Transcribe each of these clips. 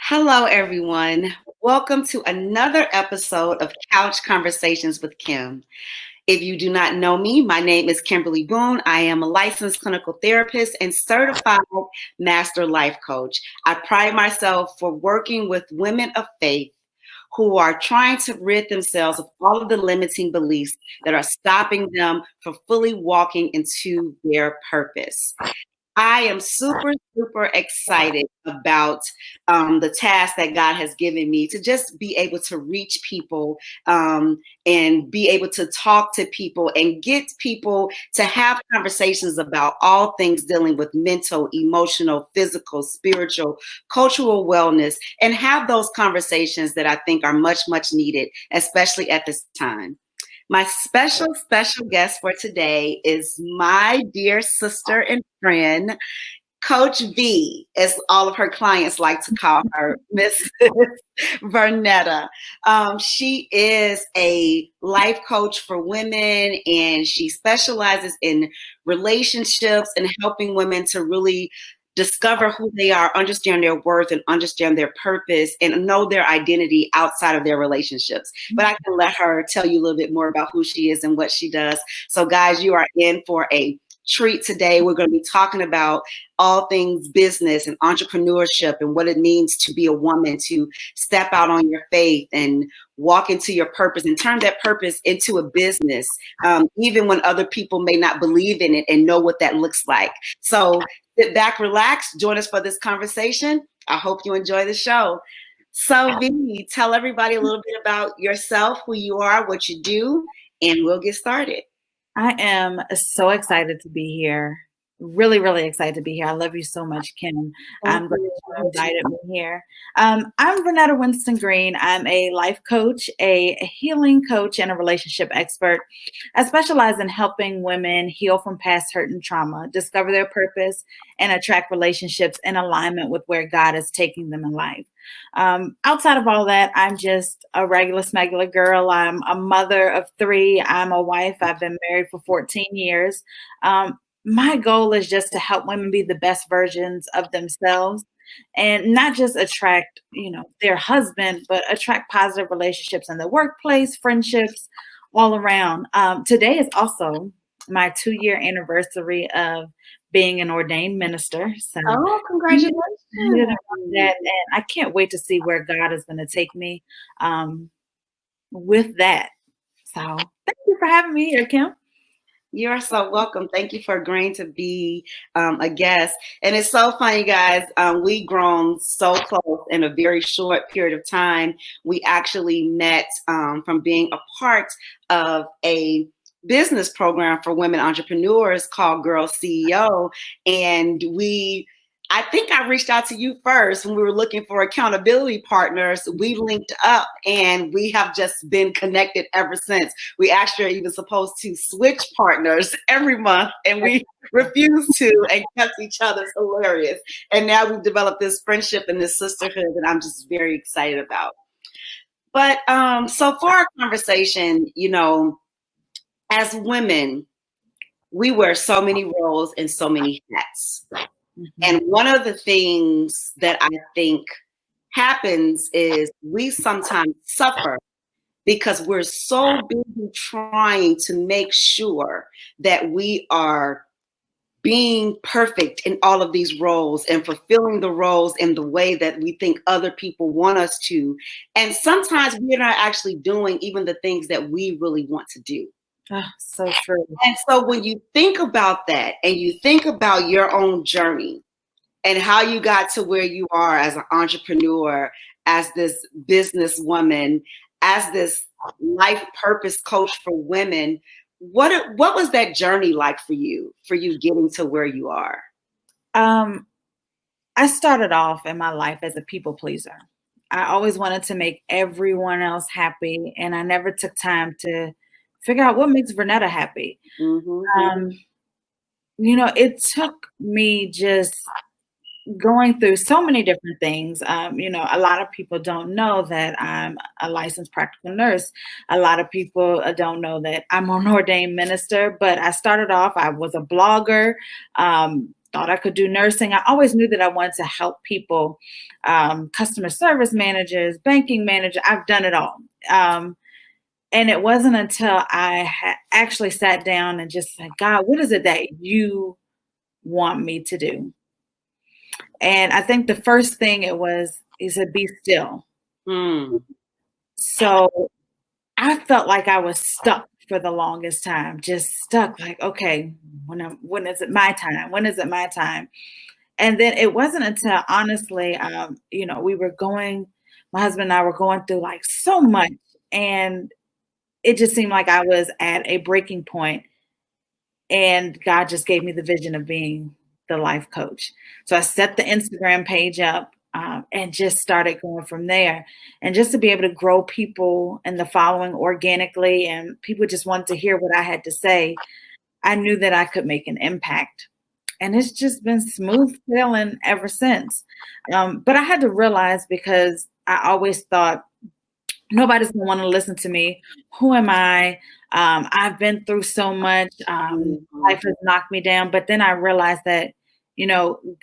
Hello, everyone. Welcome to another episode of Couch Conversations with Kim. If you do not know me, my name is Kimberly Boone. I am a licensed clinical therapist and certified master life coach. I pride myself for working with women of faith who are trying to rid themselves of all of the limiting beliefs that are stopping them from fully walking into their purpose. I am super, super excited about the task that God has given me to just be able to reach people and be able to talk to people and get people to have conversations about all things dealing with mental, emotional, physical, spiritual, cultural wellness, and have those conversations that I think are much, much needed, especially at this time. My special, special guest for today is my dear sister and friend, Coach V, as all of her clients like to call her, Miss Vernetta. She is a life coach for women, and she specializes in relationships and helping women to really discover who they are, understand their worth, and understand their purpose, and know their identity outside of their relationships. But I can let her tell you a little bit more about who she is and what she does. So, guys, you are in for a treat today. We're going to be talking about all things business and entrepreneurship and what it means to be a woman, to step out on your faith and walk into your purpose and turn that purpose into a business, even when other people may not believe in it and know what that looks like. So sit back, relax, join us for this conversation. I hope you enjoy the show. So V, tell everybody a little bit about yourself, who you are, what you do, and we'll get started. I am so excited to be here. Really, really excited to be here. I love you so much, Kim. Thank I'm glad you. you invited me here. I'm Renetta Winston Green. I'm a life coach, a healing coach, and a relationship expert. I specialize in helping women heal from past hurt and trauma, discover their purpose, and attract relationships in alignment with where God is taking them in life. Outside of all that, I'm just a regular smuggler girl. I'm a mother of three. I'm a wife. I've been married for 14 years. My goal is just to help women be the best versions of themselves and not just attract, their husband, but attract positive relationships in the workplace, friendships, all around. Today is also my 2-year anniversary of being an ordained minister. So Oh, I'm congratulations. excited about that, and I can't wait to see where God is going to take me with that. So thank you for having me here, Kim. You're so welcome. Thank you for agreeing to be a guest. And it's so funny, guys. We've grown so close in a very short period of time. We actually met from being a part of a business program for women entrepreneurs called Girl CEO. And I think I reached out to you first when we were looking for accountability partners. We linked up and we have just been connected ever since. We actually are even supposed to switch partners every month and we refused to and kept each other. It's hilarious. And now we've developed this friendship and this sisterhood that I'm just very excited about. But so for our conversation, as women, we wear so many roles and so many hats. And one of the things that I think happens is we sometimes suffer because we're so busy trying to make sure that we are being perfect in all of these roles and fulfilling the roles in the way that we think other people want us to. And sometimes we're not actually doing even the things that we really want to do. Oh, so true. And so when you think about that and you think about your own journey, and how you got to where you are as an entrepreneur, as this businesswoman, as this life purpose coach for women. What was that journey like for you getting to where you are? I started off in my life as a people pleaser. I always wanted to make everyone else happy, and I never took time to figure out what makes Vernetta happy. Mm-hmm. It took me just going through so many different things. A lot of people don't know that I'm a licensed practical nurse. A lot of people don't know that I'm an ordained minister, but I started off, I was a blogger. thought I could do nursing. I always knew that I wanted to help people, customer service managers, banking manager. I've done it all. And it wasn't until I actually sat down and just said, God, what is it that you want me to do? And I think the first thing he said, be still. Mm. So I felt like I was stuck for the longest time, just stuck like, okay, when is it my time? When is it my time? And then it wasn't until honestly, we were my husband and I were going through like so much, and it just seemed like I was at a breaking point, and God just gave me the vision of being the life coach. So I set the Instagram page up, and just started going from there. And just to be able to grow people and the following organically, and people just wanted to hear what I had to say, I knew that I could make an impact. And it's just been smooth sailing ever since. But I had to realize, because I always thought, nobody's gonna want to listen to me. Who am I? I've been through so much. Life has knocked me down. But then I realized that,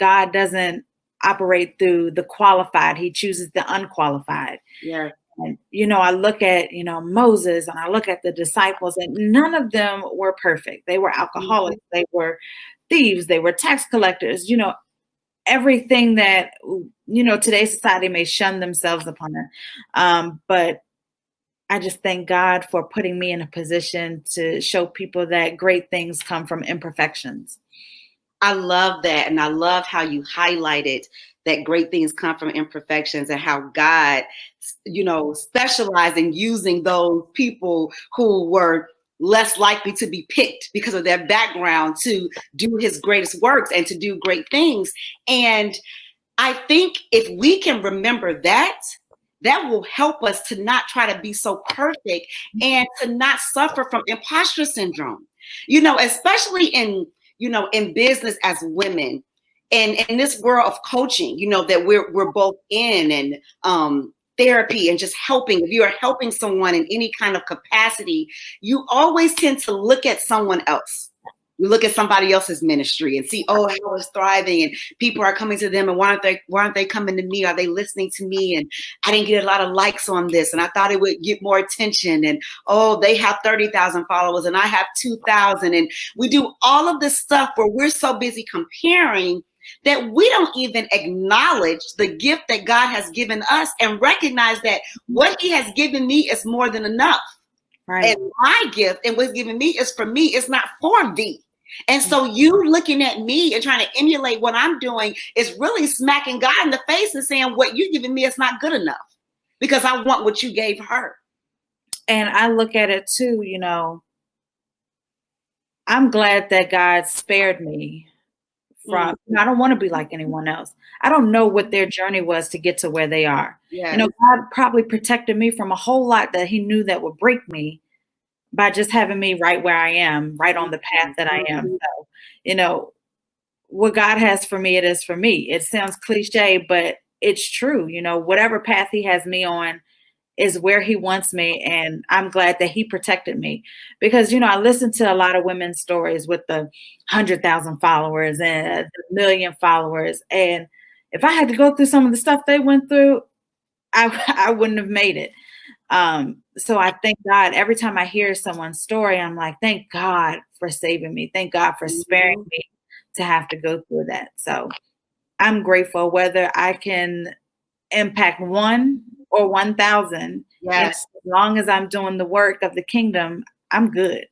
God doesn't operate through the qualified. He chooses the unqualified. Yeah. And, I look at, Moses, and I look at the disciples, and none of them were perfect. They were alcoholics. Mm-hmm. They were thieves. They were tax collectors, everything that, today's society may shun themselves upon it. But I just thank God for putting me in a position to show people that great things come from imperfections. I love that. And I love how you highlighted that great things come from imperfections, and how God, specialized in using those people who were less likely to be picked because of their background to do his greatest works and to do great things. And I think if we can remember that, that will help us to not try to be so perfect and to not suffer from imposter syndrome, especially in business as women, and in this world of coaching, that we're both in, and therapy, and just helping. If you are helping someone in any kind of capacity, you always tend to look at someone else. You look at somebody else's ministry and see, oh, how it's thriving, and people are coming to them, and why aren't they coming to me? Are they listening to me? And I didn't get a lot of likes on this, and I thought it would get more attention. And oh, they have 30,000 followers, and I have 2,000. And we do all of this stuff where we're so busy comparing that we don't even acknowledge the gift that God has given us, and recognize that what he has given me is more than enough. Right. And my gift and what's given me is for me. It's not for thee. And so you looking at me and trying to emulate what I'm doing is really smacking God in the face and saying, what you're giving me is not good enough, because I want what you gave her. And I look at it too, I'm glad that God spared me from, I don't want to be like anyone else. I don't know what their journey was to get to where they are. Yes. God probably protected me from a whole lot that he knew that would break me, by just having me right where I am, right on the path that I am. So, what God has for me, it is for me. It sounds cliche, but it's true. Whatever path he has me on is where he wants me. And I'm glad that he protected me, because, I listen to a lot of women's stories with the 100,000 followers and the million followers. And if I had to go through some of the stuff they went through, I wouldn't have made it. So I thank God every time I hear someone's story. I'm like, thank God for saving me. Thank God for sparing me to have to go through that. So I'm grateful, whether I can impact 1 or 1,000. Yes. As long as I'm doing the work of the kingdom, I'm good.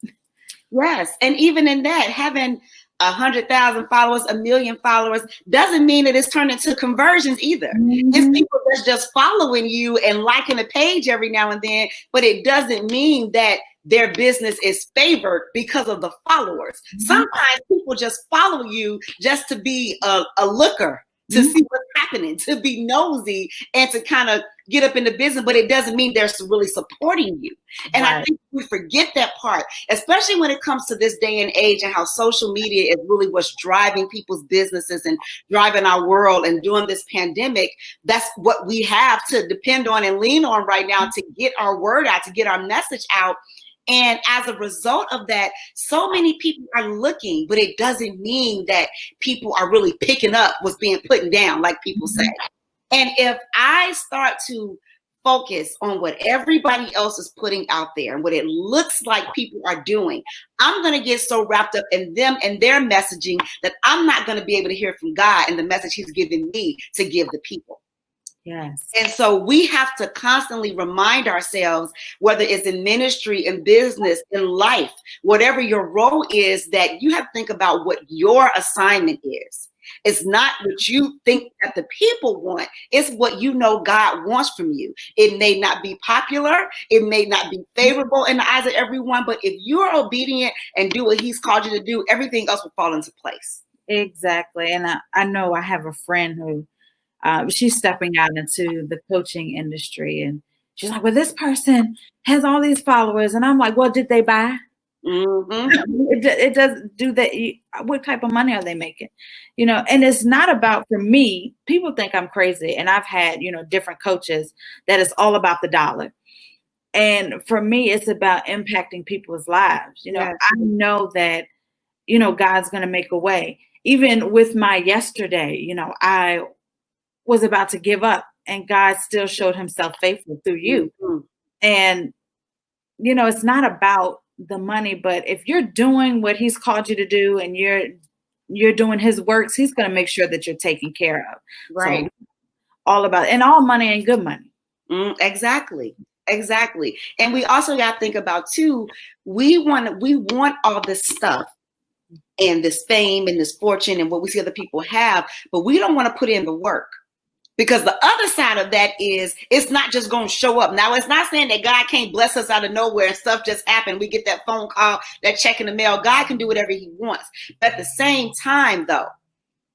Yes. And even in that, having 100,000 followers, 1 million followers, doesn't mean that it's turned into conversions either. It's people that's just following you and liking a page every now and then, but it doesn't mean that their business is favored because of the followers. Sometimes people just follow you just to be a looker, to see what's happening, to be nosy, and to kind of get up in the business, but it doesn't mean they're really supporting you. And I think we forget that part, especially when it comes to this day and age, and how social media is really what's driving people's businesses and driving our world. And during this pandemic, that's what we have to depend on and lean on right now to get our word out, to get our message out. And as a result of that, so many people are looking, but it doesn't mean that people are really picking up what's being put down, like people say. And if I start to focus on what everybody else is putting out there and what it looks like people are doing, I'm going to get so wrapped up in them and their messaging that I'm not going to be able to hear from God and the message he's given me to give the people. Yes. And so we have to constantly remind ourselves, whether it's in ministry, in business, in life, whatever your role is, that you have to think about what your assignment is. It's not what you think that the people want. It's what you know God wants from you. It may not be popular. It may not be favorable in the eyes of everyone. But if you're obedient and do what he's called you to do, everything else will fall into place. Exactly. And I know I have a friend who she's stepping out into the coaching industry, and she's like, well, this person has all these followers. And I'm like, well, did they buy? Mm-hmm. It does do that. What type of money are they making? And it's not about, for me, people think I'm crazy. And I've had, different coaches that it's all about the dollar. And for me, it's about impacting people's lives. Yes. I know that, God's going to make a way. Even with my yesterday, I was about to give up, and God still showed himself faithful through you. Mm-hmm. And, it's not about the money, but if you're doing what he's called you to do and you're doing his works, he's going to make sure that you're taken care of. Right. So all about, and all money ain't good money. Exactly. And we also got to think about too, we want all this stuff and this fame and this fortune and what we see other people have, but we don't want to put in the work. Because the other side of that is, it's not just going to show up. Now, it's not saying that God can't bless us out of nowhere and stuff just happen. We get that phone call, that check in the mail. God can do whatever he wants. But at the same time, though,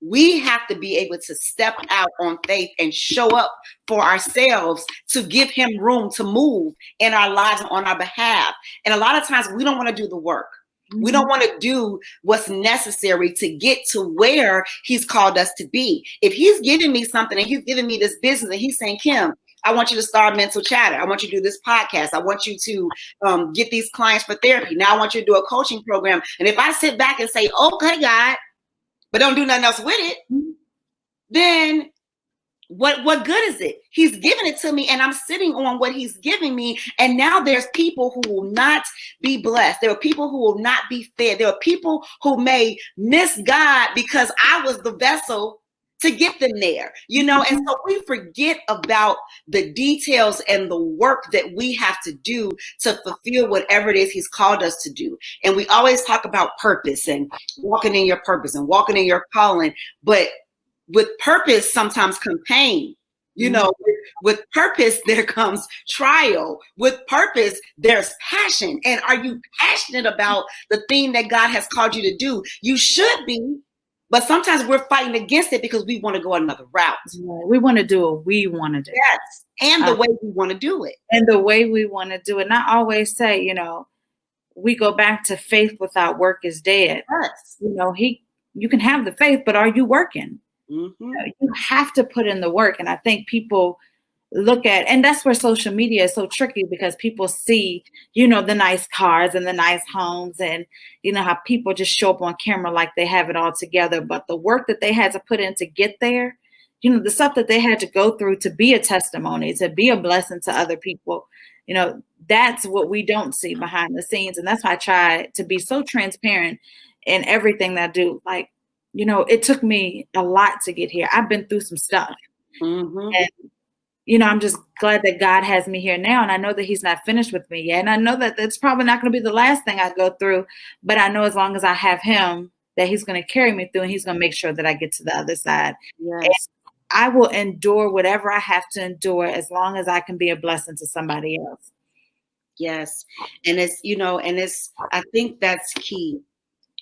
we have to be able to step out on faith and show up for ourselves to give him room to move in our lives and on our behalf. And a lot of times we don't want to do the work. We don't want to do what's necessary to get to where he's called us to be. If he's giving me something and he's giving me this business and he's saying, Kim, I want you to start Mental Chatter. I want you to do this podcast. I want you to get these clients for therapy. Now I want you to do a coaching program. And if I sit back and say, okay, God, but don't do nothing else with it, then what good is it? He's giving it to me and I'm sitting on what he's giving me. And now there's people who will not be blessed. There are people who will not be fed. There are people who may miss God because I was the vessel to get them there, and so we forget about the details and the work that we have to do to fulfill whatever it is he's called us to do. And we always talk about purpose and walking in your purpose and walking in your calling, but with purpose sometimes comes pain. With purpose, there comes trial. With purpose, there's passion. And are you passionate about the thing that God has called you to do? You should be, but sometimes we're fighting against it because we want to go another route. We want to do what we want to do. Yes, and the way we want to do it. And the way we want to do it. And I always say, we go back to faith without work is dead. Yes. You can have the faith, but are you working? Mm-hmm. You have to put in the work. And I think people look at, and that's where social media is so tricky, because people see, the nice cars and the nice homes, and how people just show up on camera like they have it all together. But the work that they had to put in to get there, the stuff that they had to go through to be a testimony, to be a blessing to other people, that's what we don't see behind the scenes. And that's why I try to be so transparent in everything that I do. Like, it took me a lot to get here. I've been through some stuff. Mm-hmm. And, I'm just glad that God has me here now. And I know that he's not finished with me yet. And I know that it's probably not going to be the last thing I go through. But I know as long as I have him, that he's going to carry me through, and he's going to make sure that I get to the other side. Yes. And I will endure whatever I have to endure as long as I can be a blessing to somebody else. Yes. And I think that's key.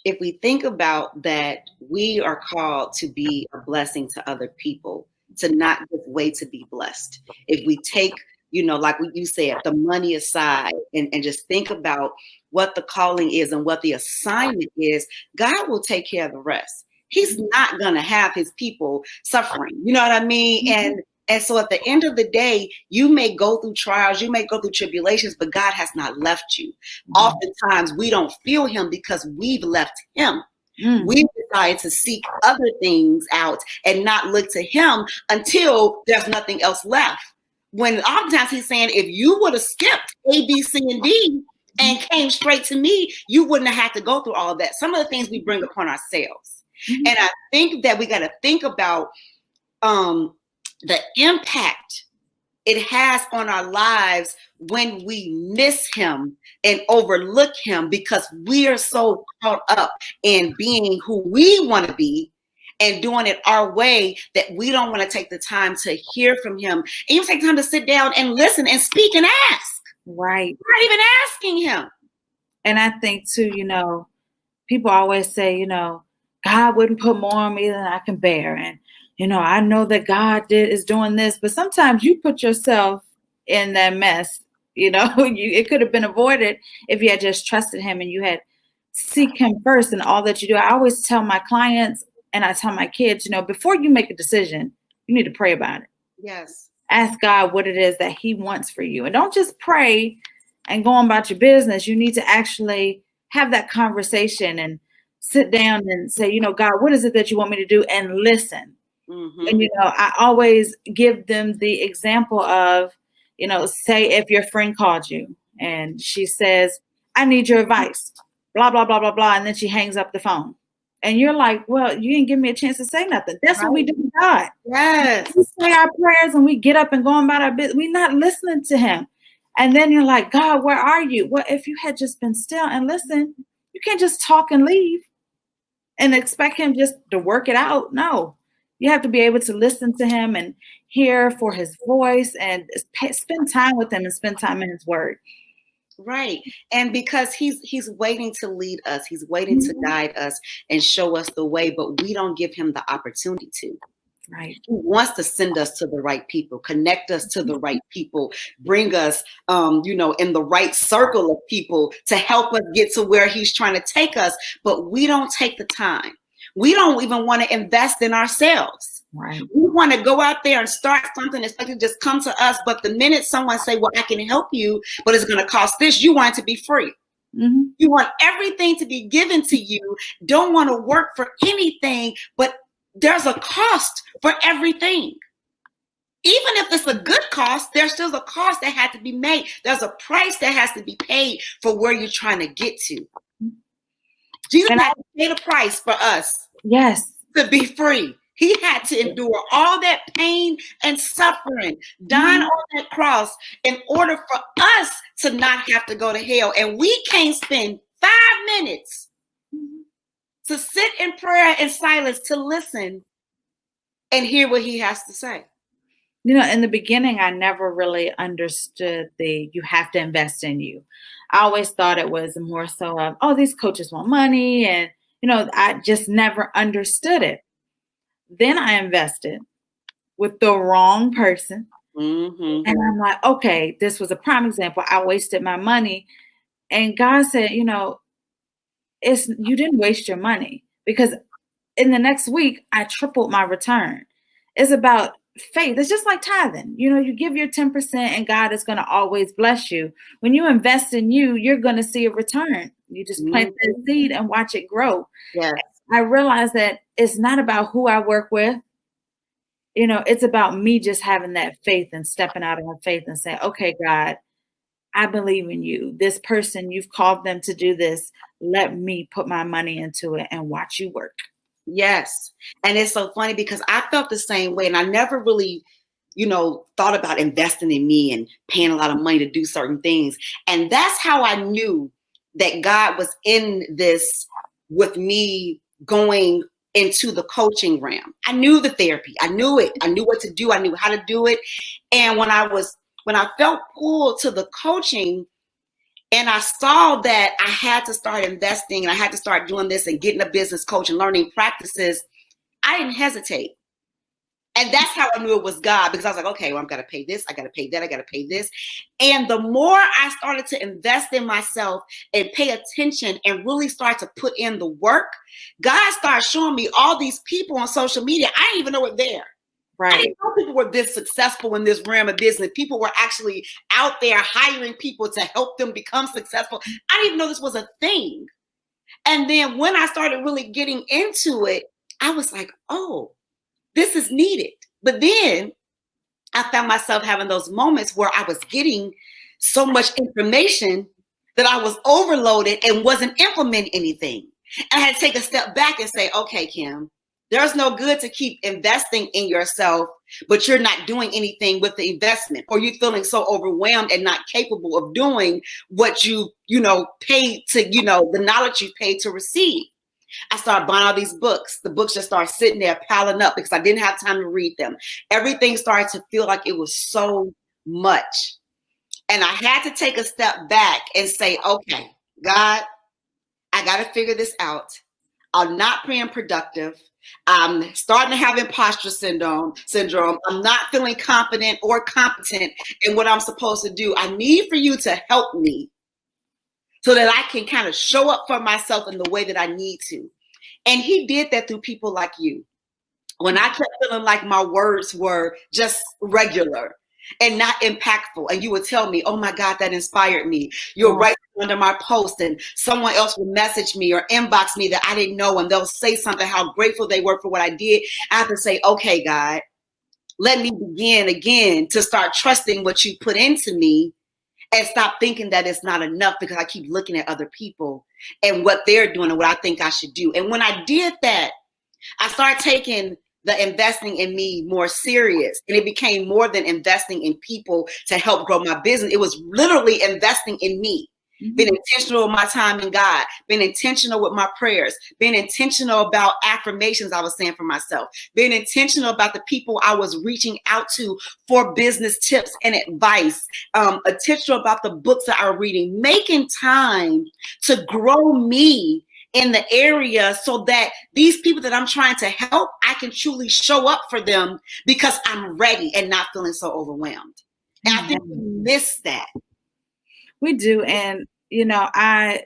If we think about that, we are called to be a blessing to other people, to not just wait to be blessed. If we take, like what you said, the money aside and just think about what the calling is and what the assignment is, God will take care of the rest. He's not going to have his people suffering. You know what I mean? Mm-hmm. And And so at the end of the day, you may go through trials, you may go through tribulations, but God has not left you. Mhm. Oftentimes we don't feel him because we've left him. Mm. We decide to seek other things out and not look to him until there's nothing else left. When oftentimes he's saying, if you would have skipped A, B, C, and D and came straight to me, you wouldn't have had to go through all of that. Some of the things we bring upon ourselves. Mhm. And I think that we got to think about the impact it has on our lives when we miss him and overlook him because we are so caught up in being who we want to be and doing it our way that we don't want to take the time to hear from him and even take time to sit down and listen and speak and ask. Right. We're not even asking him. And I think too, people always say, God wouldn't put more on me than I can bear. And, I know that God is doing this, but sometimes you put yourself in that mess. It could have been avoided if you had just trusted him and you had seek him first in all that you do. I always tell my clients and I tell my kids, before you make a decision, you need to pray about it. Yes. Ask God what it is that he wants for you. And don't just pray and go on about your business. You need to actually have that conversation and sit down and say, God, what is it that you want me to do? And listen. Mm-hmm. And, I always give them the example of, say if your friend called you and she says, I need your advice, blah, blah, blah, blah, blah. And then she hangs up the phone. And you're like, well, you didn't give me a chance to say nothing. That's Right. what we do with God. Yes. We say our prayers and we get up and go about our business. We're not listening to him. And then you're like, God, where are you? Well, if you had just been still and listen, you can't just talk and leave and expect him just to work it out. No, you have to be able to listen to him and hear for his voice and spend time with him and spend time in his word. Right. And because he's waiting to lead us, he's waiting to guide us and show us the way, but we don't give him the opportunity to. Right. He wants to send us to the right people, connect us to the right people, bring us, in the right circle of people to help us get to where he's trying to take us. But we don't take the time. We don't even want to invest in ourselves. Right. We want to go out there and start something, expect it to just come to us. But the minute someone say, well, I can help you, but it's going to cost this, you want it to be free. Mm-hmm. You want everything to be given to you. Don't want to work for anything, but there's a cost for everything. Even if it's a good cost, there's still a cost that had to be made. There's a price that has to be paid for where you're trying to get to. Jesus had to pay the price for us. Yes. To be free. He had to endure all that pain and suffering, dying on that cross in order for us to not have to go to hell. And we can't spend 5 minutes to sit in prayer and silence to listen and hear what he has to say. In the beginning, I never really understood you have to invest in you. I always thought it was more so of, oh, these coaches want money. And, I just never understood it. Then I invested with the wrong person. Mm-hmm. And I'm like, okay, this was a prime example. I wasted my money. And God said, you didn't waste your money because in the next week, I tripled my return. It's about faith. It's just like tithing. You give your 10% and God is going to always bless you. When you invest in you, you're going to see a return. You just plant that seed and watch it grow. Yes. I realized that it's not about who I work with. It's about me just having that faith and stepping out on faith and saying, okay, God, I believe in you. This person, you've called them to do this. Let me put my money into it and watch you work. Yes. And it's so funny because I felt the same way. And I never really, thought about investing in me and paying a lot of money to do certain things. And that's how I knew that God was in this with me going into the coaching realm. I knew the therapy. I knew it. I knew what to do. I knew how to do it. And when I felt pulled to the coaching and I saw that I had to start investing and I had to start doing this and getting a business coach and learning practices, I didn't hesitate. And that's how I knew it was God, because I was like, okay, well, I'm going to pay this. I got to pay that. I got to pay this. And the more I started to invest in myself and pay attention and really start to put in the work, God started showing me all these people on social media. I didn't even know it there. I Right. didn't know people were this successful in this realm of business. People were actually out there hiring people to help them become successful. I didn't even know this was a thing. And then when I started really getting into it, I was like, oh, this is needed. But then I found myself having those moments where I was getting so much information that I was overloaded and wasn't implementing anything. And I had to take a step back and say, okay, Kim, there's no good to keep investing in yourself, but you're not doing anything with the investment, or you're feeling so overwhelmed and not capable of doing what paid to, the knowledge you paid to receive. I started buying all these books. The books just started sitting there piling up because I didn't have time to read them. Everything started to feel like it was so much. And I had to take a step back and say, okay, God, I got to figure this out. I'm not being productive. I'm starting to have imposter syndrome. I'm not feeling confident or competent in what I'm supposed to do. I need for you to help me so that I can kind of show up for myself in the way that I need to. And he did that through people like you. When I kept feeling like my words were just regular and not impactful, and you would tell me, oh my God, that inspired me. You'll write under my post and someone else will message me or inbox me that I didn't know, and they'll say something, how grateful they were for what I did. I have to say, okay, God, let me begin again to start trusting what you put into me and stop thinking that it's not enough because I keep looking at other people and what they're doing and what I think I should do. And when I did that, I started taking the investing in me more serious. And it became more than investing in people to help grow my business. It was literally investing in me. Being intentional with my time in God, being intentional with my prayers, being intentional about affirmations I was saying for myself, being intentional about the people I was reaching out to for business tips and advice, intentional about the books that I was reading, making time to grow me in the area so that these people that I'm trying to help, I can truly show up for them because I'm ready and not feeling so overwhelmed. And I think we miss that. We do. And, I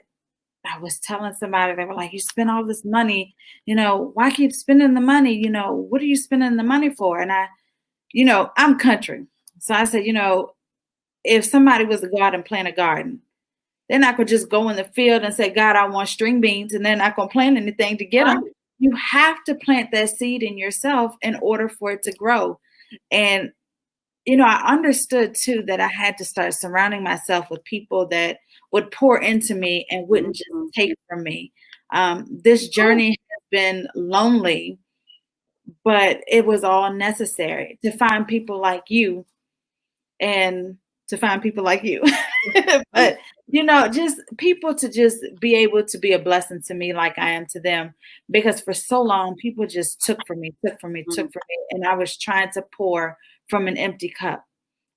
was telling somebody, they were like, you spend all this money, why keep spending the money? What are you spending the money for? And I'm country. So I said, if somebody was to go out and plant a garden, they're not going to just go in the field and say, God, I want string beans, and they're not going to plant anything to get them. You have to plant that seed in yourself in order for it to grow. And, I understood too that I had to start surrounding myself with people that would pour into me and wouldn't just take from me. This journey has been lonely, but it was all necessary to find people like you and to find people like you. But just people to just be able to be a blessing to me like I am to them, because for so long people just took from me, and I was trying to pour from an empty cup.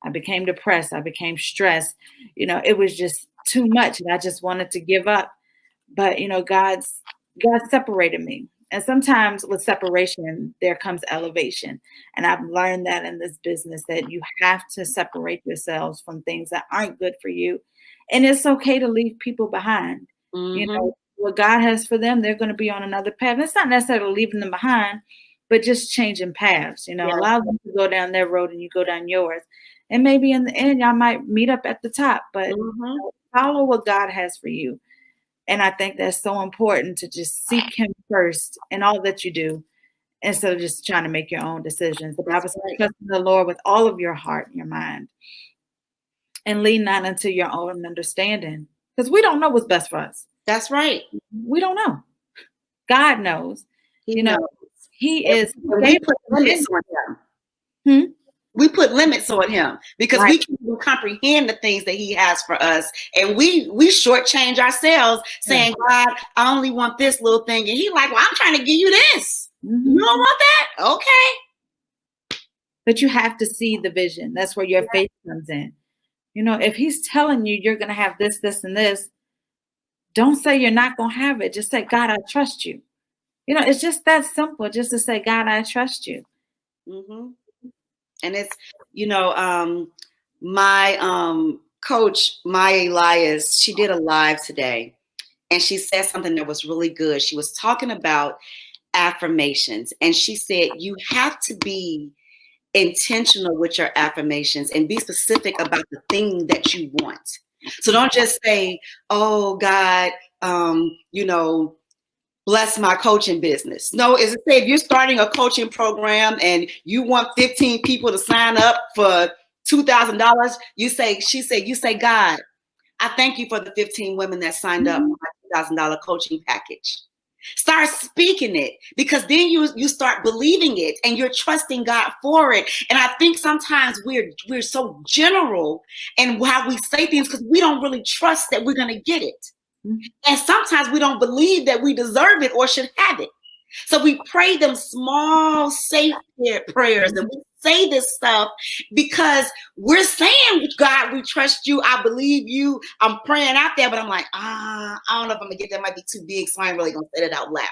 I became depressed, I became stressed. It was just too much and I just wanted to give up. But God separated me. And sometimes with separation, there comes elevation. And I've learned that in this business, that you have to separate yourselves from things that aren't good for you. And it's okay to leave people behind. What God has for them, they're going to be on another path. It's not necessarily leaving them behind, but just changing paths. Allow them to go down their road and you go down yours. And maybe in the end, y'all might meet up at the top, but follow what God has for you. And I think that's so important, to just seek him first in all that you do, instead of just trying to make your own decisions. The Bible says, trust in the Lord with all of your heart and your mind, and lean not unto your own understanding, because we don't know what's best for us. That's right. We don't know. God knows. He knows. He is. We put limits on him. We put limits on him because we can't even comprehend the things that he has for us. And we shortchange ourselves saying, God, I only want this little thing. And he's like, well, I'm trying to give you this. You don't want that? Okay. But you have to see the vision. That's where your faith comes in. If he's telling you you're going to have this, this, and this, don't say you're not going to have it. Just say, God, I trust you. It's just that simple, just to say, God, I trust you. And it's, my coach, Maya Elias, she did a live today and she said something that was really good. She was talking about affirmations and she said, you have to be intentional with your affirmations and be specific about the thing that you want. So don't just say, oh God, bless my coaching business. No, is it say if you're starting a coaching program and you want 15 people to sign up for $2,000, you say, God, I thank you for the 15 women that signed up for my $2,000 coaching package. Start speaking it, because then you start believing it and you're trusting God for it. And I think sometimes we're so general in how we say things because we don't really trust that we're going to get it. And sometimes we don't believe that we deserve it or should have it. So we pray them small, safe prayers, and we say this stuff because we're saying, God, we trust you. I believe you. I'm praying out there, but I'm like, I don't know if I'm gonna get that. Might be too big, so I ain't really gonna say it out loud.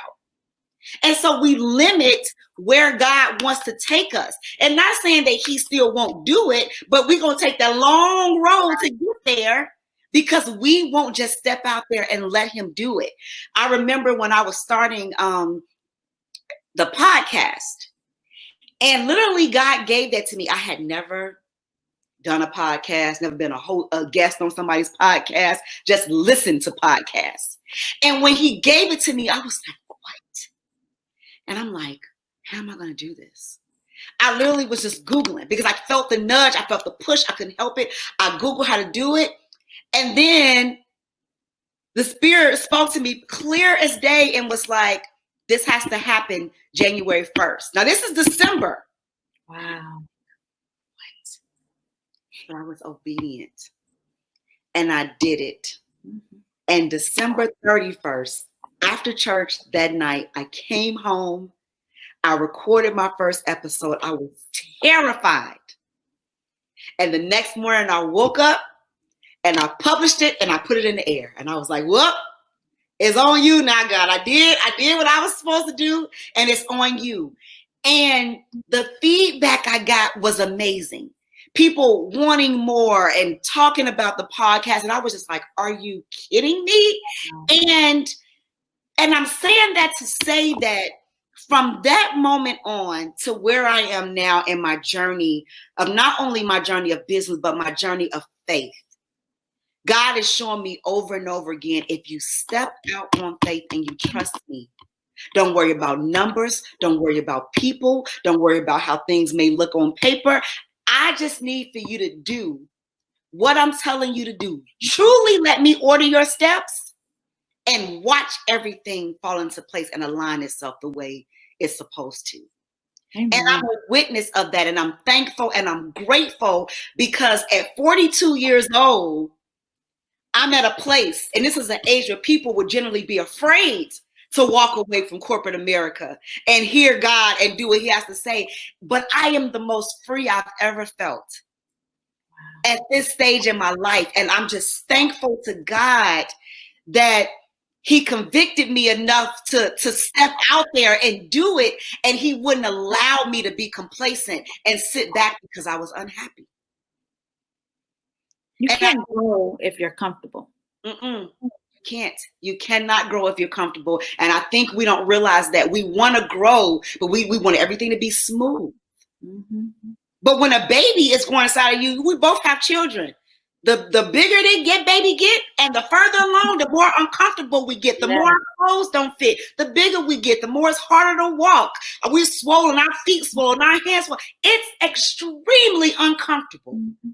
And so we limit where God wants to take us. And not saying that he still won't do it, but we're gonna take that long road to get there, because we won't just step out there and let him do it. I remember when I was starting the podcast, and literally God gave that to me. I had never done a podcast, never been a guest on somebody's podcast, just listened to podcasts. And when he gave it to me, I was like, what? And I'm like, how am I going to do this? I literally was just Googling because I felt the nudge. I felt the push. I couldn't help it. I Googled how to do it. And then the Spirit spoke to me clear as day and was like, this has to happen January 1st. Now, this is December. Wow. What? So I was obedient. And I did it. Mm-hmm. And December 31st, after church that night, I came home. I recorded my first episode. I was terrified. And the next morning, I woke up and I published it and I put it in the air. And I was like, whoop. It's on you now, God. I did what I was supposed to do, and it's on you. And the feedback I got was amazing. People wanting more and talking about the podcast. And I was just like, are you kidding me? And I'm saying that to say that from that moment on to where I am now in my journey of not only my journey of business, but my journey of faith, God is showing me over and over again, if you step out on faith and you trust me, don't worry about numbers. Don't worry about people. Don't worry about how things may look on paper. I just need for you to do what I'm telling you to do. Truly let me order your steps and watch everything fall into place and align itself the way it's supposed to. Amen. And I'm a witness of that. And I'm thankful and I'm grateful because at 42 years old, I'm at a place, and this is an age where people would generally be afraid to walk away from corporate America and hear God and do what he has to say. But I am the most free I've ever felt at this stage in my life. And I'm just thankful to God that he convicted me enough to step out there and do it. And he wouldn't allow me to be complacent and sit back because I was unhappy. You can't grow if you're comfortable. You cannot grow if you're comfortable. And I think we don't realize that we want to grow, but we want everything to be smooth. Mm-hmm. But when a baby is growing inside of you, we both have children. The bigger they get, baby get, and the further along, the more uncomfortable we get. The more our clothes don't fit. The bigger we get, the more it's harder to walk. We're swollen, our feet swollen, our hands swollen. It's extremely uncomfortable. Mm-hmm.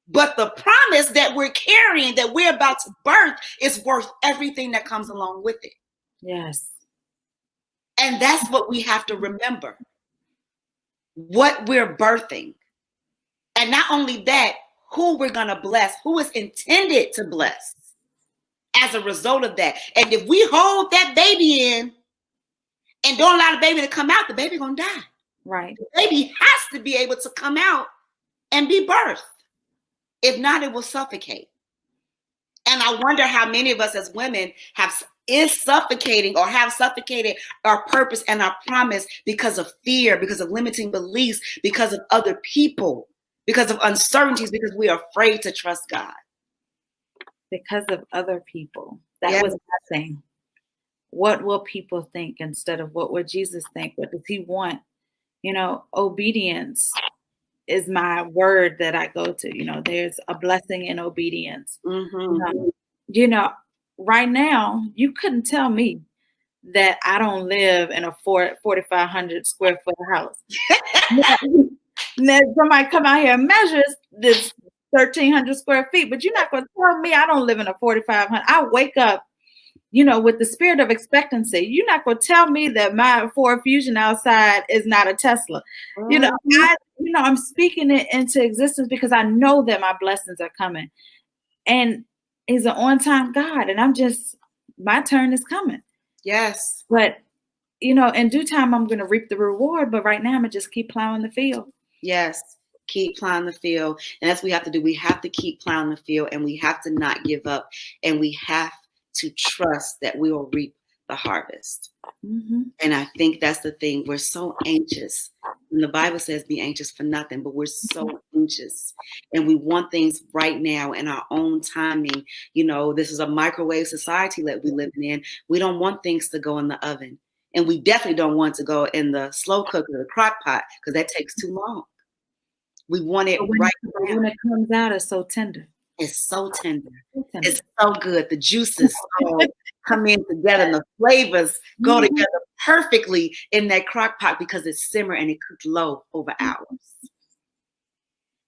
But the promise that we're carrying, that we're about to birth, is worth everything that comes along with it. Yes. And that's what we have to remember. What we're birthing. And not only that, who we're going to bless, who is intended to bless as a result of that. And if we hold that baby in and don't allow the baby to come out, the baby going to die. Right. The baby has to be able to come out and be birthed. If not, it will suffocate. And I wonder how many of us as women is suffocating or have suffocated our purpose and our promise because of fear, because of limiting beliefs, because of other people, because of uncertainties, because we are afraid to trust God. Because of other people. That was my thing. What will people think instead of what would Jesus think? What does he want? Obedience is my word that I go to. There's a blessing in obedience. You Mm-hmm. know, you know, right now, you couldn't tell me that I don't live in a 4,500 square foot house. Now, somebody come out here and measures this 1,300 square feet, but you're not going to tell me I don't live in a 4,500. I wake up, with the spirit of expectancy. You're not going to tell me that my Ford Fusion outside is not a Tesla. Mm-hmm. I'm speaking it into existence because I know that my blessings are coming, and He's an on-time God, and my turn is coming. Yes. But in due time, I'm going to reap the reward. But right now, I'm going to just keep plowing the field. Yes. Keep plowing the field. And that's what we have to do. We have to keep plowing the field, and we have to not give up. And we have to trust that we will reap the harvest. Mm-hmm. And I think that's the thing. We're so anxious. And the Bible says be anxious for nothing, but we're so anxious. And we want things right now in our own timing. This is a microwave society that we live in. We don't want things to go in the oven. And we definitely don't want to go in the slow cooker, the crock pot, because that takes too long. We want it right now. When it comes out, it's so tender. It's so tender. So tender. It's so good. The juices all come in together and the flavors go together perfectly in that crock pot because it's simmered and it cooked low over hours.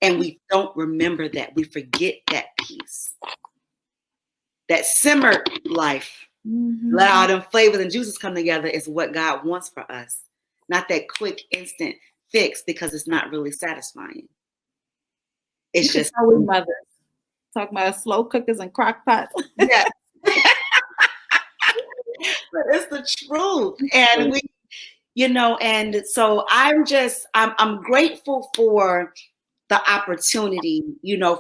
And we don't remember that. We forget that piece. That simmered life, let all them flavors and juices come together is what God wants for us. Not that quick, instant fix because it's not really satisfying. It's just how we mothers talking about slow cookers and crock pots. Yeah. But it's the truth. And and so I'm grateful for the opportunity,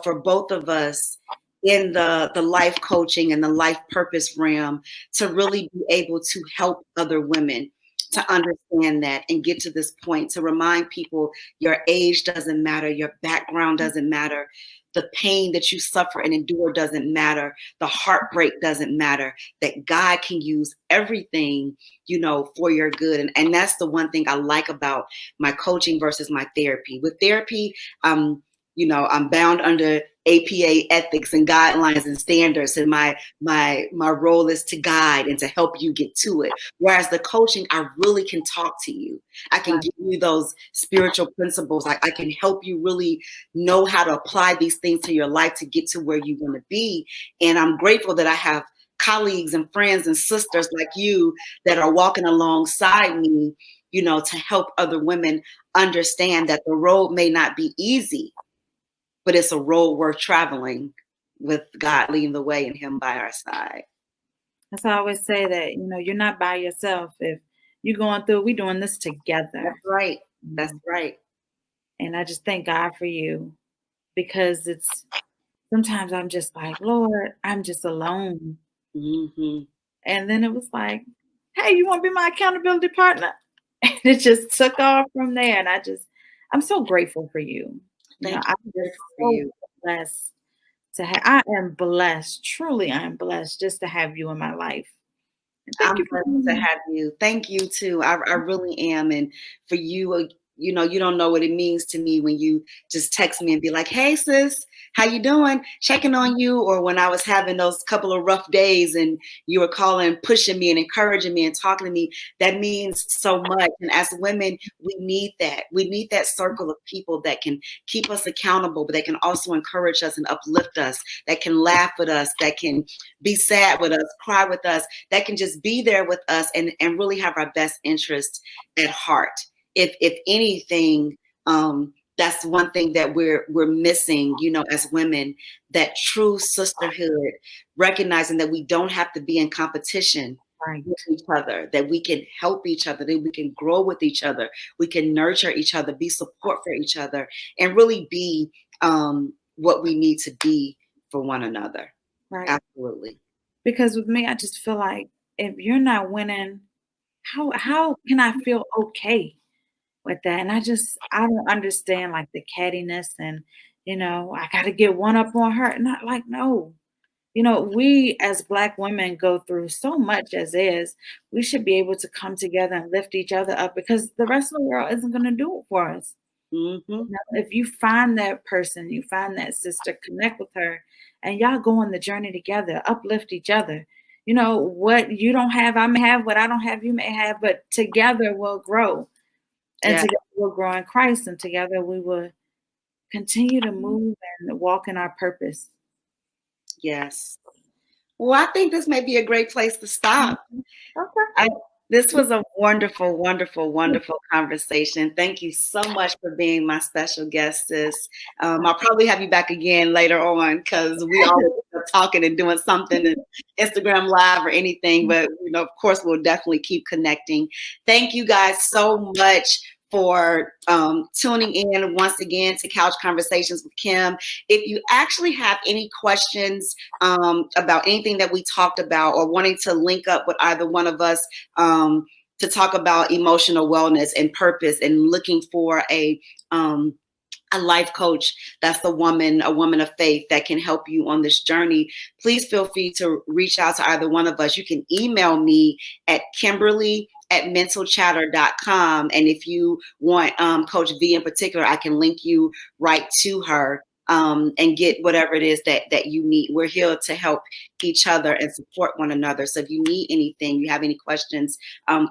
for both of us in the life coaching and the life purpose realm to really be able to help other women to understand that and get to this point, to remind people your age doesn't matter, your background doesn't matter, the pain that you suffer and endure doesn't matter, the heartbreak doesn't matter, that God can use everything, for your good. And that's the one thing I like about my coaching versus my therapy. With therapy, I'm bound under APA ethics and guidelines and standards, and my role is to guide and to help you get to it. Whereas the coaching, I really can talk to you. I can give you those spiritual principles. I can help you really know how to apply these things to your life to get to where you want to be. And I'm grateful that I have colleagues and friends and sisters like you that are walking alongside me, to help other women understand that the road may not be easy, but it's a road worth traveling with God leading the way and Him by our side. That's why I always say that, you're not by yourself. If you're going through, we're doing this together. That's right. That's right. And I just thank God for you because sometimes I'm just like, Lord, I'm just alone. Mm-hmm. And then it was like, hey, you want to be my accountability partner? And it just took off from there. And I'm so grateful for you. Thank I'm you. just so blessed I am blessed. Truly, I am blessed just to have you in my life. And I'm thank you for blessed to have you. Thank you too. I really am. And for you, you don't know what it means to me when you just text me and be like, "Hey sis, how you doing? Checking on you." Or when I was having those couple of rough days and you were calling, pushing me and encouraging me and talking to me, that means so much. And as women, we need that. We need that circle of people that can keep us accountable, but they can also encourage us and uplift us, that can laugh with us, that can be sad with us, cry with us, that can just be there with us and really have our best interest at heart. If anything, that's one thing that we're missing, as women, that true sisterhood, recognizing that we don't have to be in competition with each other, that we can help each other, that we can grow with each other, we can nurture each other, be support for each other, and really be what we need to be for one another. Right. Absolutely. Because with me, I just feel like if you're not winning, how can I feel okay with that? And I don't understand like the cattiness and I got to get one up on her. Not like, no, We as Black women go through so much as is. We should be able to come together and lift each other up because the rest of the world isn't going to do it for us. Mm-hmm. If you find that person, you find that sister, connect with her, and y'all go on the journey together, uplift each other. What you don't have, I may have. What I don't have, you may have. But together we'll grow, and Yeah. together we'll grow in Christ, and together we will continue to move and walk in our purpose. Yes. Well, I think this may be a great place to stop. Mhm. Okay. I, this was a wonderful, wonderful, wonderful conversation. Thank you so much for being my special guest, sis. I'll probably have you back again later on because we always end up talking and doing something, in Instagram Live or anything. But of course, we'll definitely keep connecting. Thank you guys so much for tuning in once again to Couch Conversations with Kim. If you actually have any questions about anything that we talked about or wanting to link up with either one of us to talk about emotional wellness and purpose and looking for a life coach that's a woman of faith that can help you on this journey, please feel free to reach out to either one of us. You can email me at Kimberly@mentalchatter.com. And if you want Coach V in particular, I can link you right to her and get whatever it is that you need. We're here to help each other and support one another. So if you need anything, you have any questions,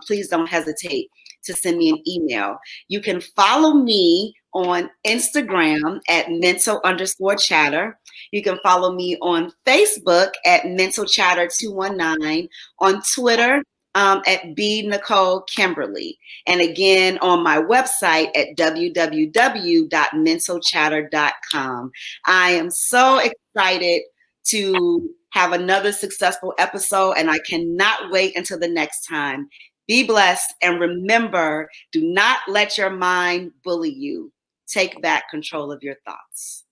please don't hesitate to send me an email. You can follow me on Instagram at mental_chatter. You can follow me on Facebook at mental chatter 219, on Twitter at B Nicole Kimberly, and again on my website at www.mentalchatter.com. I am so excited to have another successful episode, and I cannot wait until the next time. Be blessed, and remember, do not let your mind bully you. Take back control of your thoughts.